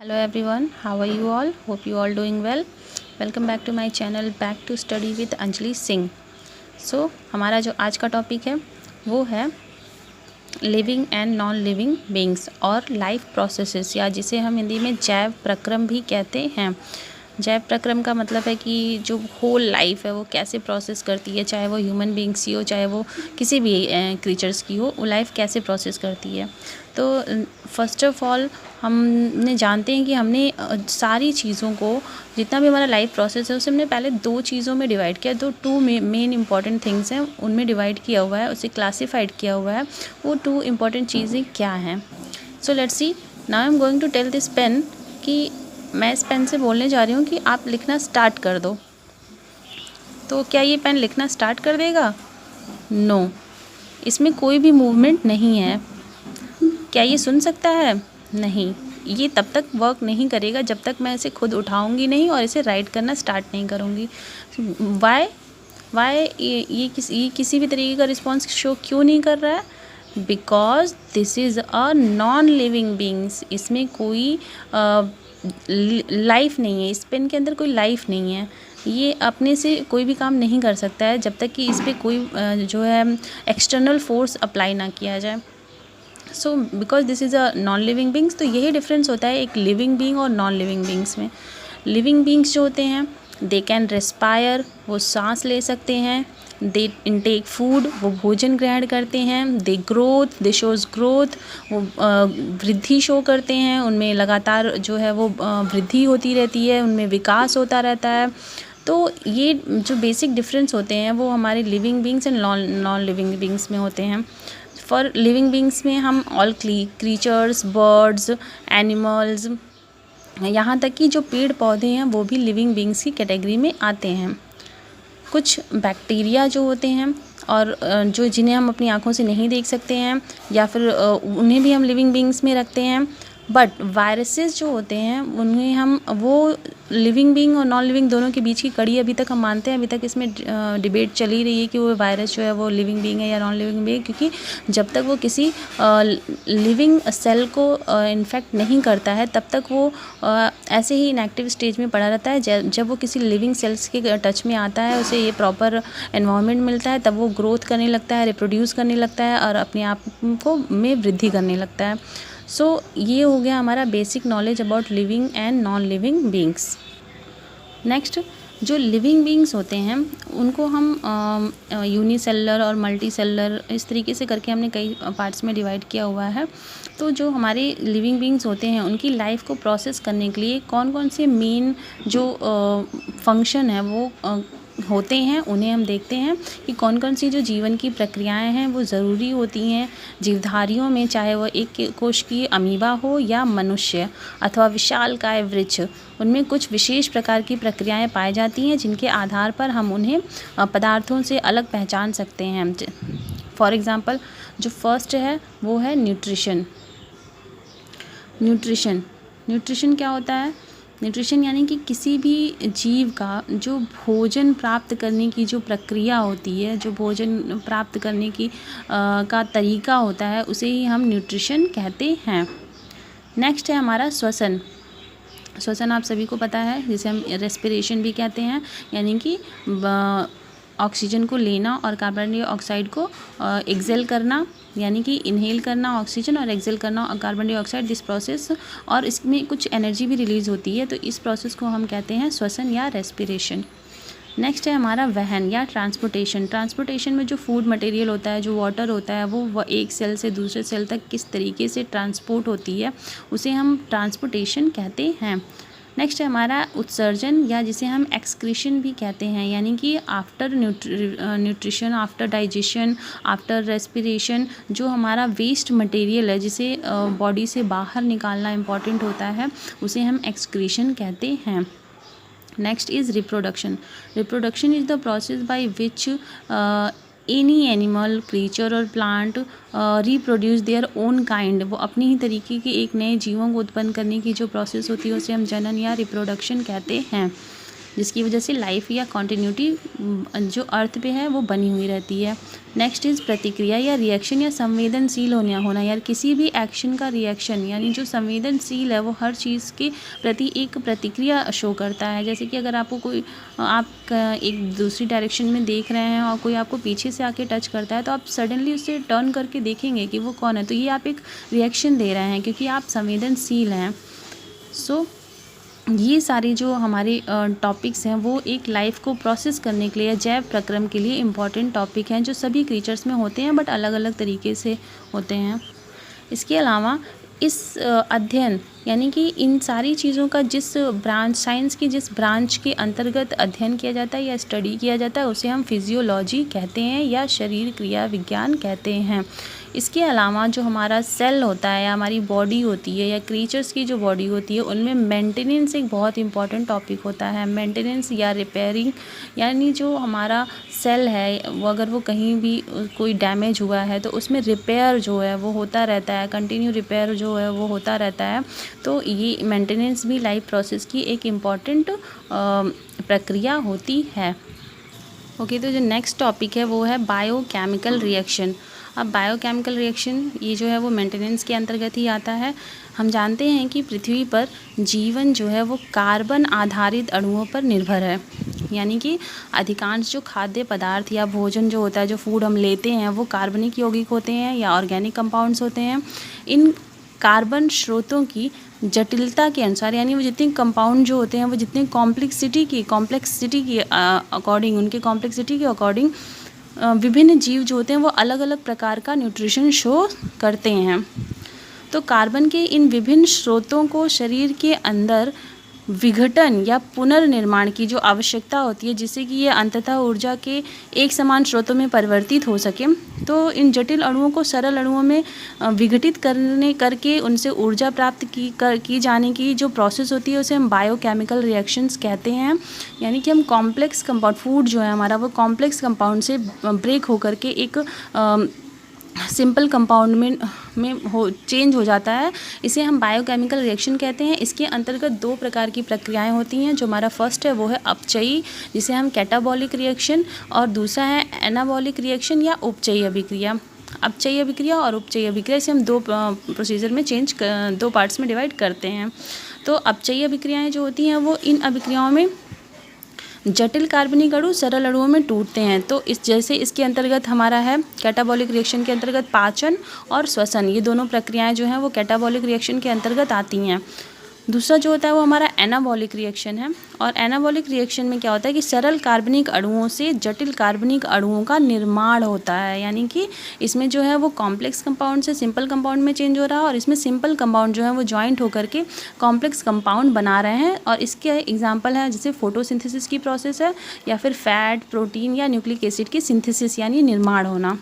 Hello everyone, how are you all? Hope you all doing well. Welcome back to my channel Back to Study with Anjali Singh. So हमारा जो आज का topic है वो है living and non living beings और life processes, या जिसे हम हिंदी में जैव प्रक्रम भी कहते हैं. जैव प्रक्रम का मतलब है कि जो होल लाइफ है वो कैसे प्रोसेस करती है, चाहे वो ह्यूमन बींग्स की हो, चाहे वो किसी भी क्रीचर्स की हो, वो लाइफ कैसे प्रोसेस करती है. तो फर्स्ट ऑफ ऑल हमने जानते हैं कि हमने सारी चीज़ों को, जितना भी हमारा लाइफ प्रोसेस है उसे हमने पहले दो चीज़ों में डिवाइड किया. तो टू मेन इंपॉर्टेंट थिंग्स हैं उनमें डिवाइड किया हुआ है, उसे क्लासीफाइड किया हुआ है. वो टू इम्पॉर्टेंट चीज़ें क्या हैं? So let's see. Now I am going to tell this pen कि मैं इस पेन से बोलने जा रही हूँ कि आप लिखना स्टार्ट कर दो. तो क्या ये पेन लिखना स्टार्ट कर देगा? नो, इसमें कोई भी मूवमेंट नहीं है. क्या ये सुन सकता है? नहीं. ये तब तक वर्क नहीं करेगा जब तक मैं इसे खुद उठाऊंगी नहीं और इसे राइट करना स्टार्ट नहीं करूँगी. वाई ये किसी भी तरीके का रिस्पॉन्स शो क्यों नहीं कर रहा है? Because this is a non living beings. इसमें कोई लाइफ नहीं है. इस पेन के अंदर कोई लाइफ नहीं है. ये अपने से कोई भी काम नहीं कर सकता है जब तक कि इस पर कोई जो है एक्सटर्नल फोर्स अप्लाई ना किया जाए. So because this is a non living beings. तो यही डिफरेंस होता है एक लिविंग बींग और नॉन लिविंग बींग्स में. लिविंग बींग्स जो होते हैं दे कैन रेस्पायर, वो सांस ले सकते हैं. दे इनटेक फूड, वो भोजन ग्रहण करते हैं. दे ग्रोथ, दे शोज़ ग्रोथ, वो वृद्धि शो करते हैं. उनमें लगातार जो है वो वृद्धि होती रहती है, उनमें विकास होता रहता है. तो ये जो बेसिक डिफरेंस होते हैं वो हमारे living beings and non living beings में होते हैं. फॉर लिविंग बींग्स में हम ऑल क्रीचर्स, बर्ड्स, एनिमल्स, यहाँ तक कि जो पेड़ पौधे हैं वो भी लिविंग बींग्स की कैटेगरी में आते हैं. कुछ बैक्टीरिया जो होते हैं और जो जिन्हें हम अपनी आँखों से नहीं देख सकते हैं या फिर उन्हें भी हम लिविंग बींग्स में रखते हैं. बट वायरसेस जो होते हैं उन्हें हम, वो लिविंग बींग और नॉन लिविंग दोनों के बीच की कड़ी अभी तक हम मानते हैं. अभी तक इसमें डिबेट चली रही है कि वो वायरस जो है वो लिविंग बींग है या नॉन लिविंग बींग, क्योंकि जब तक वो किसी लिविंग सेल को इन्फेक्ट नहीं करता है तब तक वो ऐसे ही इनएक्टिव स्टेज में पड़ा रहता है. जब वो किसी लिविंग सेल्स के टच में आता है, उसे ये प्रॉपर एनवायरनमेंट मिलता है, तब वो ग्रोथ करने लगता है, रिप्रोड्यूस करने लगता है और अपने आप को में वृद्धि करने लगता है. सो ये हो गया हमारा basic knowledge about living and non living beings. Next, जो लिविंग बींग्स होते हैं उनको हम यूनिसेलुलर और मल्टी सेलुलर इस तरीके से करके हमने कई पार्ट्स में डिवाइड किया हुआ है. तो जो हमारे लिविंग बींग्स होते हैं उनकी लाइफ को प्रोसेस करने के लिए कौन कौन से मेन जो फंक्शन है वो होते हैं, उन्हें हम देखते हैं कि कौन कौन सी जो जीवन की प्रक्रियाएं हैं वो ज़रूरी होती हैं जीवधारियों में, चाहे वो एक कोश की अमीबा हो या मनुष्य अथवा विशालकाय वृक्ष. उनमें कुछ विशेष प्रकार की प्रक्रियाएं पाई जाती हैं जिनके आधार पर हम उन्हें पदार्थों से अलग पहचान सकते हैं. फॉर एग्ज़ाम्पल, जो फर्स्ट है वो है न्यूट्रिशन. न्यूट्रिशन क्या होता है? न्यूट्रिशन यानी कि किसी भी जीव का जो भोजन प्राप्त करने की जो प्रक्रिया होती है, जो भोजन प्राप्त करने की का तरीका होता है, उसे ही हम न्यूट्रिशन कहते हैं. नेक्स्ट है हमारा श्वसन. श्वसन आप सभी को पता है, जिसे हम रेस्पिरेशन भी कहते हैं, यानी कि ऑक्सीजन को लेना और कार्बन डाइऑक्साइड को एक्सेल करना, यानी कि इनहेल करना ऑक्सीजन और एक्सेल करना कार्बन डाइऑक्साइड. दिस प्रोसेस, और इसमें कुछ एनर्जी भी रिलीज़ होती है, तो इस प्रोसेस को हम कहते हैं श्वसन या रेस्पिरेशन. नेक्स्ट है हमारा वहन या ट्रांसपोर्टेशन. ट्रांसपोर्टेशन में जो फूड मटेरियल होता है, जो वाटर होता है, वो एक सेल से दूसरे सेल तक किस तरीके से ट्रांसपोर्ट होती है, उसे हम ट्रांसपोर्टेशन कहते हैं. नेक्स्ट है हमारा उत्सर्जन, या जिसे हम एक्सक्रीशन भी कहते हैं, यानी कि after nutrition, after digestion, after respiration जो हमारा वेस्ट मटेरियल है जिसे बॉडी से बाहर निकालना इम्पॉर्टेंट होता है, उसे हम एक्सक्रीशन कहते हैं. Next is reproduction. Reproduction is the process by which any animal, creature और plant reproduce their own kind. वो अपनी ही तरीके के एक नए जीवों को उत्पन्न करने की जो प्रोसेस होती है उसे हम जनन या रिप्रोडक्शन कहते हैं. जिसकी वजह से लाइफ या कॉन्टिन्यूटी जो अर्थ पे है वो बनी हुई रहती है। नेक्स्ट इज़ प्रतिक्रिया या रिएक्शन या संवेदनशील होना यार किसी भी एक्शन का रिएक्शन यानी जो संवेदनशील है वो हर चीज़ के प्रति एक प्रतिक्रिया शो करता है। जैसे कि अगर आपको कोई आप एक दूसरी डायरेक्शन में देख रहे हैं और कोई आपको पीछे से आके टच करता है तो आप सडनली उससे टर्न करके देखेंगे कि वो कौन है, तो ये आप एक रिएक्शन दे रहे हैं क्योंकि आप संवेदनशील हैं। सो ये सारे जो हमारे टॉपिक्स हैं वो एक लाइफ को प्रोसेस करने के लिए जैव प्रक्रम के लिए इम्पॉर्टेंट टॉपिक हैं जो सभी क्रीचर्स में होते हैं बट अलग अलग तरीके से होते हैं। इसके अलावा इस अध्ययन यानी कि इन सारी चीज़ों का जिस ब्रांच साइंस की जिस ब्रांच के अंतर्गत अध्ययन किया जाता है या स्टडी किया जाता है उसे हम फिजियोलॉजी कहते हैं या शरीर क्रिया विज्ञान कहते हैं। इसके अलावा जो हमारा सेल होता है या हमारी बॉडी होती है या क्रीचर्स की जो बॉडी होती है उनमें मेंटेनेंस एक बहुत इंपॉर्टेंट टॉपिक होता है। मेंटेनेंस या रिपेयरिंग यानी जो हमारा सेल है वो अगर वो कहीं भी कोई डैमेज हुआ है तो उसमें रिपेयर जो है वो होता रहता है, कंटिन्यू रिपेयर जो है वो होता रहता है। तो ये मेंटेनेंस भी लाइफ प्रोसेस की एक इम्पॉर्टेंट प्रक्रिया होती है। ओके, तो जो नेक्स्ट टॉपिक है वो है बायोकेमिकल रिएक्शन। अब बायोकेमिकल रिएक्शन ये जो है वो मेंटेनेंस के अंतर्गत ही आता है। हम जानते हैं कि पृथ्वी पर जीवन जो है वो कार्बन आधारित अणुओं पर निर्भर है, यानी कि अधिकांश जो खाद्य पदार्थ या भोजन जो होता है, जो फूड हम लेते हैं वो कार्बनिक यौगिक होते हैं या ऑर्गेनिक कंपाउंड्स होते हैं। इन कार्बन स्रोतों की जटिलता के अनुसार यानी वो जितने कंपाउंड जो होते हैं वो जितने कॉम्प्लेक्सिटी की अकॉर्डिंग उनके कॉम्प्लेक्सिटी के अकॉर्डिंग विभिन्न जीव जो होते हैं वो अलग अलग प्रकार का न्यूट्रिशन शो करते हैं। तो कार्बन के इन विभिन्न स्रोतों को शरीर के अंदर विघटन या पुनर्निर्माण की जो आवश्यकता होती है जिससे कि ये अंततः ऊर्जा के एक समान स्रोतों में परिवर्तित हो सके। तो इन जटिल अणुओं को सरल अणुओं में विघटित करके उनसे ऊर्जा प्राप्त की जाने की जो प्रोसेस होती है उसे हम बायोकेमिकल रिएक्शंस कहते हैं। यानी कि हम कॉम्प्लेक्स कंपाउंड फूड जो है हमारा वो कॉम्प्लेक्स कंपाउंड से ब्रेक होकर के एक सिंपल कंपाउंड में चेंज हो जाता है। इसे हम बायोकेमिकल रिएक्शन कहते हैं। इसके अंतर्गत दो प्रकार की प्रक्रियाएं होती हैं। जो हमारा फर्स्ट है वो है अपचयी जिसे हम कैटाबॉलिक रिएक्शन, और दूसरा है एनाबॉलिक रिएक्शन या उपचयी अभिक्रिया। अपचयी अभिक्रिया और उपचयी अभिक्रिया से हम दो प्रोसीजर में दो पार्ट्स में डिवाइड करते हैं। तो अपचयी अभिक्रियाएँ जो होती हैं वो इन अभिक्रियाओं में जटिल कार्बनिक अणु सरल अणुओं में टूटते हैं। तो जैसे इसके अंतर्गत हमारा है कैटाबॉलिक रिएक्शन के अंतर्गत पाचन और श्वसन, ये दोनों प्रक्रियाएं जो हैं वो कैटाबॉलिक रिएक्शन के अंतर्गत आती हैं। दूसरा जो होता है वो हमारा एनाबॉलिक रिएक्शन है। और एनाबॉलिक रिएक्शन में क्या होता है कि सरल कार्बनिक अणुओं से जटिल कार्बनिक अणुओं का निर्माण होता है। यानी कि इसमें जो है वो कॉम्प्लेक्स कंपाउंड से सिंपल कंपाउंड में चेंज हो रहा है और इसमें सिंपल कंपाउंड जो है वो जॉइंट होकर के कॉम्प्लेक्स कंपाउंड बना रहे हैं। और इसके एग्जाम्पल है जैसे फोटोसिंथेसिस की प्रोसेस है या फिर फैट, प्रोटीन या न्यूक्लिक एसिड की सिंथेसिस यानी निर्माण होना।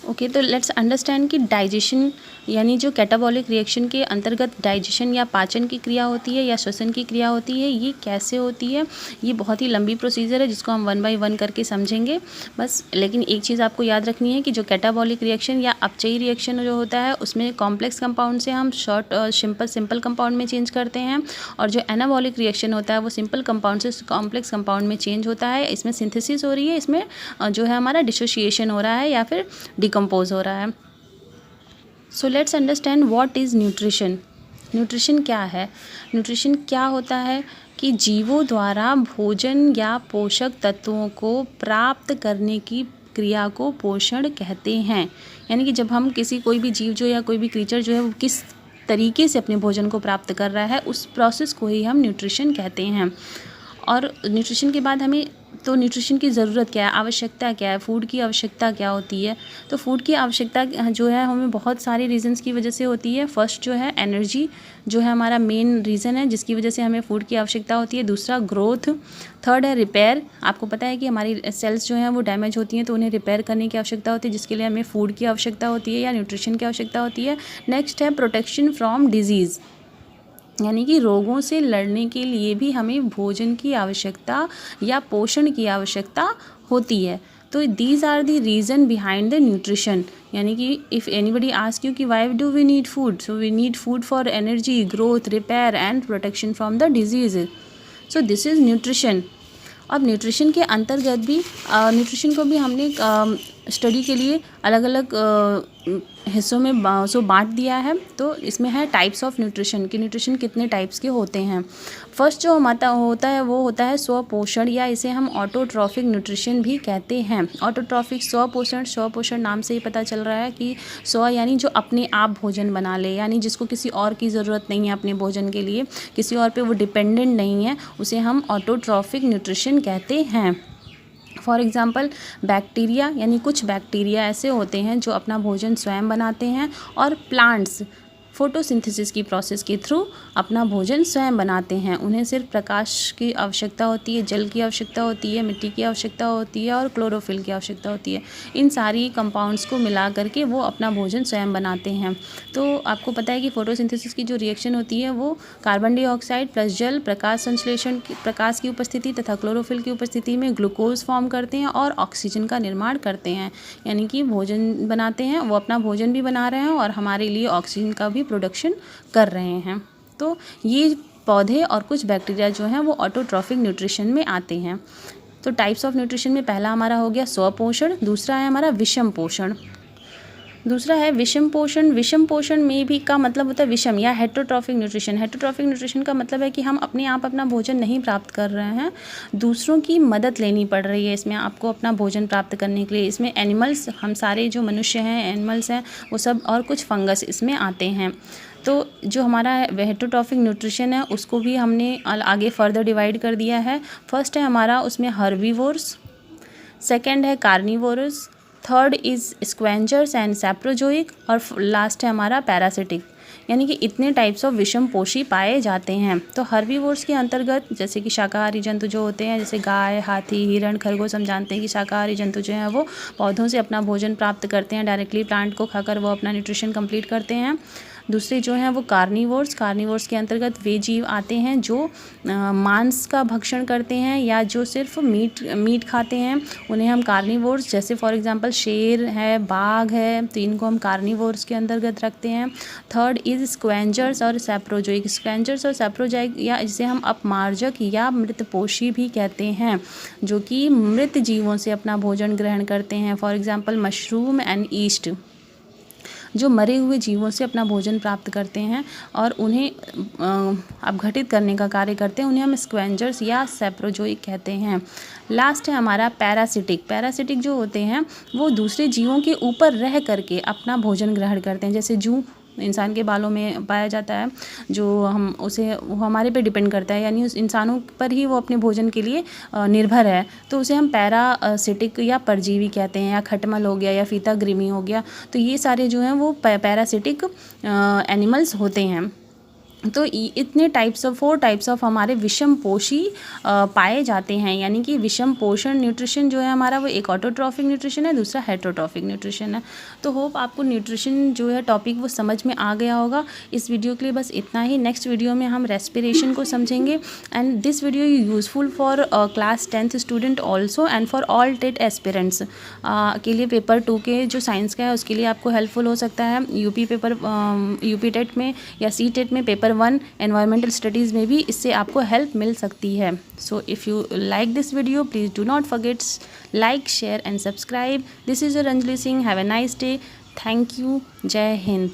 ओके, तो लेट्स अंडरस्टैंड कि डाइजेशन यानी जो कैटाबॉलिक रिएक्शन के अंतर्गत डाइजेशन या पाचन की क्रिया होती है या श्वसन की क्रिया होती है, ये कैसे होती है। ये बहुत ही लंबी प्रोसीजर है जिसको हम 1 बाय 1 करके समझेंगे बस। लेकिन एक चीज़ आपको याद रखनी है कि जो कैटाबॉलिक रिएक्शन या अपचयी रिएक्शन जो होता है उसमें कॉम्प्लेक्स कंपाउंड से हम सिंपल कंपाउंड में चेंज करते हैं, और जो एनाबॉलिक रिएक्शन होता है वो सिंपल कंपाउंड से कॉम्प्लेक्स कंपाउंड में चेंज होता है। इसमें सिंथेसिस हो रही है, इसमें जो है हमारा डिसोसिएशन हो रहा है या फिर डिकम्पोज हो रहा है। So let's understand what is nutrition. Nutrition क्या है। न्यूट्रिशन क्या होता है कि जीवों द्वारा भोजन या पोषक तत्वों को प्राप्त करने की क्रिया को पोषण कहते हैं। यानी कि जब हम कोई भी जीव जो या कोई भी क्रीचर जो है वो किस तरीके से अपने भोजन को प्राप्त कर रहा है उस प्रोसेस को ही हम न्यूट्रिशन कहते हैं। और न्यूट्रिशन के बाद हमें तो न्यूट्रिशन की ज़रूरत क्या है, आवश्यकता क्या है, फूड की आवश्यकता क्या होती है। तो फूड की आवश्यकता जो है हमें बहुत सारे रीजंस की वजह से होती है। फर्स्ट जो है एनर्जी जो है हमारा मेन रीज़न है जिसकी वजह से हमें फूड की आवश्यकता होती है। दूसरा ग्रोथ, थर्ड है रिपेयर। आपको पता है कि हमारी सेल्स जो हैं वो डैमेज होती हैं तो उन्हें रिपेयर करने की आवश्यकता होती है जिसके लिए हमें फूड की आवश्यकता होती है या न्यूट्रिशन की आवश्यकता होती है। नेक्स्ट है प्रोटेक्शन फ्रॉम डिजीज़, यानी कि रोगों से लड़ने के लिए भी हमें भोजन की आवश्यकता या पोषण की आवश्यकता होती है। तो these are the reason behind the nutrition. यानी कि इफ़ एनीबडी आस्क यू कि why do we need food, so we need food for energy, growth, repair and protection from the disease. So this is nutrition. अब nutrition के अंतर्गत भी nutrition को भी हमने स्टडी के लिए अलग अलग हिस्सों में बांट दिया है। तो इसमें है टाइप्स ऑफ न्यूट्रिशन कि न्यूट्रिशन कितने टाइप्स के होते हैं। फर्स्ट जो हमारा होता है वो होता है स्वपोषण, या इसे हम ऑटोट्रॉफिक न्यूट्रिशन भी कहते हैं। ऑटोट्रॉफिक स्वपोषण नाम से ही पता चल रहा है कि स्व यानी जो अपने आप भोजन बना ले, यानी जिसको किसी और की ज़रूरत नहीं है अपने भोजन के लिए, किसी और पे वो डिपेंडेंट नहीं है, उसे हम ऑटोट्रॉफिक न्यूट्रिशन कहते हैं। फॉर एग्ज़ाम्पल बैक्टीरिया, यानी कुछ बैक्टीरिया ऐसे होते हैं जो अपना भोजन स्वयं बनाते हैं, और प्लांट्स फोटोसिंथेसिस की प्रोसेस के थ्रू अपना भोजन स्वयं बनाते हैं। उन्हें सिर्फ प्रकाश की आवश्यकता होती है, जल की आवश्यकता होती है, मिट्टी की आवश्यकता होती है और क्लोरोफिल की आवश्यकता होती है। इन सारी कंपाउंड्स को मिला करके वो अपना भोजन स्वयं बनाते हैं। तो आपको पता है कि फोटोसिंथेसिस की जो रिएक्शन होती है वो कार्बन डाइऑक्साइड प्लस जल, प्रकाश संश्लेषण, प्रकाश की उपस्थिति तथा क्लोरोफिल की उपस्थिति में ग्लूकोज फॉर्म करते हैं और ऑक्सीजन का निर्माण करते हैं। यानी कि भोजन बनाते हैं, वो अपना भोजन भी बना रहे हैं और हमारे लिए ऑक्सीजन का भी प्रोडक्शन कर रहे हैं। तो ये पौधे और कुछ बैक्टीरिया जो हैं वो ऑटोट्रॉफिक न्यूट्रिशन में आते हैं। तो टाइप्स ऑफ न्यूट्रिशन में पहला हमारा हो गया स्वपोषण, दूसरा है हमारा विषम पोषण। दूसरा है विषम पोषण। विषम पोषण में भी का मतलब होता है विषम या हेटरोट्रॉफिक न्यूट्रिशन। हेटरोट्रॉफिक न्यूट्रिशन का मतलब है कि हम अपने आप अपना भोजन नहीं प्राप्त कर रहे हैं, दूसरों की मदद लेनी पड़ रही है इसमें आपको अपना भोजन प्राप्त करने के लिए। इसमें एनिमल्स, हम सारे जो मनुष्य हैं, एनिमल्स हैं वो सब, और कुछ फंगस इसमें आते हैं। तो जो हमारा हेटरोट्रॉफिक न्यूट्रिशन है उसको भी हमने आगे फर्दर डिवाइड कर दिया है। फर्स्ट है हमारा उसमें हर्बीवोर्स, सेकेंड है carnivorous, third is scavengers and saprozoic, और लास्ट है हमारा पैरासिटिक। यानी कि इतने टाइप्स ऑफ विषम पोषी पाए जाते हैं। तो हर्बीवोर्स के अंतर्गत जैसे कि शाकाहारी जंतु जो होते हैं, जैसे गाय, हाथी, हिरण, खरगोश, हम जानते हैं कि शाकाहारी जंतु जो हैं वो पौधों से अपना भोजन प्राप्त करते हैं, डायरेक्टली प्लांट को खाकर वो अपना न्यूट्रिशन कंप्लीट करते हैं। दूसरे जो हैं वो कार्निवोर्स के अंतर्गत वे जीव आते हैं जो मांस का भक्षण करते हैं या जो सिर्फ मीट खाते हैं, उन्हें हम कार्निवोर्स, जैसे फॉर एग्जांपल शेर है, बाघ है, तो इनको हम कार्निवोर्स के अंतर्गत रखते हैं। थर्ड इज स्क्वेंजर्स और सैप्रोजोइक, या जिसे हम अपमार्जक या मृतपोषी भी कहते हैं, जो कि मृत जीवों से अपना भोजन ग्रहण करते हैं। For example mushroom and east, जो मरे हुए जीवों से अपना भोजन प्राप्त करते हैं और उन्हें अपघटित करने का कार्य करते हैं, उन्हें हम स्क्वेंजर्स या सैप्रोजोइक कहते हैं। लास्ट है हमारा पैरासिटिक जो होते हैं वो दूसरे जीवों के ऊपर रह करके अपना भोजन ग्रहण करते हैं। जैसे जूं इंसान के बालों में पाया जाता है, जो वो हमारे पे डिपेंड करता है, यानी उस इंसानों पर ही वो अपने भोजन के लिए निर्भर है, तो उसे हम पैरासिटिक या परजीवी कहते हैं, या खटमल हो गया या फीताग्रिमी हो गया। तो ये सारे जो हैं वो पैरासिटिक एनिमल्स होते हैं। तो इतने फोर टाइप्स ऑफ हमारे विषम पोषी पाए जाते हैं। यानी कि विषम पोषण न्यूट्रिशन जो है हमारा वो एक ऑटोट्रॉफिक न्यूट्रिशन है, दूसरा हेटरोट्रॉफिक न्यूट्रिशन है। तो होप आपको न्यूट्रिशन जो है टॉपिक वो समझ में आ गया होगा। इस वीडियो के लिए बस इतना ही। नेक्स्ट वीडियो में हम रेस्पिरेशन को समझेंगे, and this video useful for class 10th student also and for all TET aspirants के लिए। पेपर 2 के जो साइंस का है उसके लिए आपको हेल्पफुल हो सकता है। यूपी टेट में या सी टेट में पेपर 1 एनवायरमेंटल स्टडीज़ में भी इससे आपको हेल्प मिल सकती है। So if you like this video please do not forget like, share and subscribe. This is your Anjali Singh. Have a nice day. Thank you. जय हिंद।